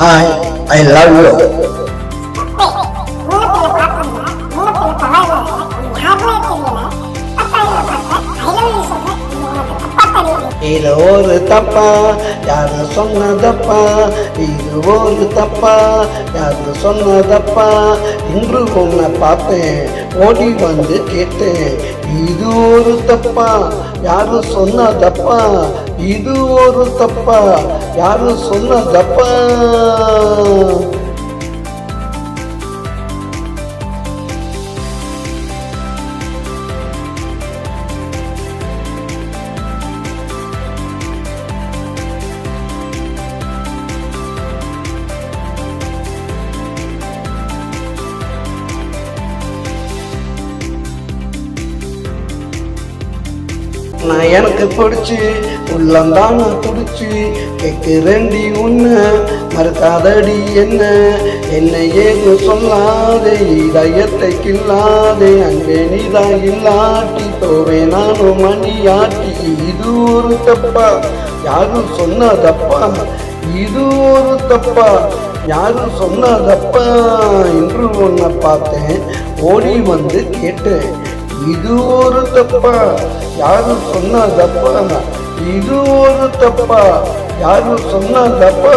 Hi, I love you. இது ஒரு தப்பா, யாரு சொன்னதப்பா? இது ஒரு தப்பா, யாரு சொன்னதப்பா? இன்று உன்னை பார்த்தேன், ஓடி வந்து கேட்டேன். இது ஒரு தப்பா, யாரு சொன்னதப்பா? இது ஒரு தப்பா, யாரு சொன்னதப்பா? நான் எனக்கு பிடிச்சி உள்ளந்தான துடிச்சு கேட்குறேன்டி உன்னை, மறுக்காதடி என்ன ஏது சொல்லாதே, இதயத்தை கில்லாதே, அங்கே நீதான் இல்லாட்டி தோவே நானும் மணியாட்டி. இது ஒரு தப்பா, யாரும் சொன்னதப்பா? இது ஒரு தப்பா, யாரும் சொன்னதப்பா? இன்று உன்னை பார்த்தேன், ஓடி வந்து கேட்டேன். இது ஒரு தப்பா, யாரும் சொன்னதப்பா? இது ஒரு தப்பா, யாரும் சொன்னதப்பா?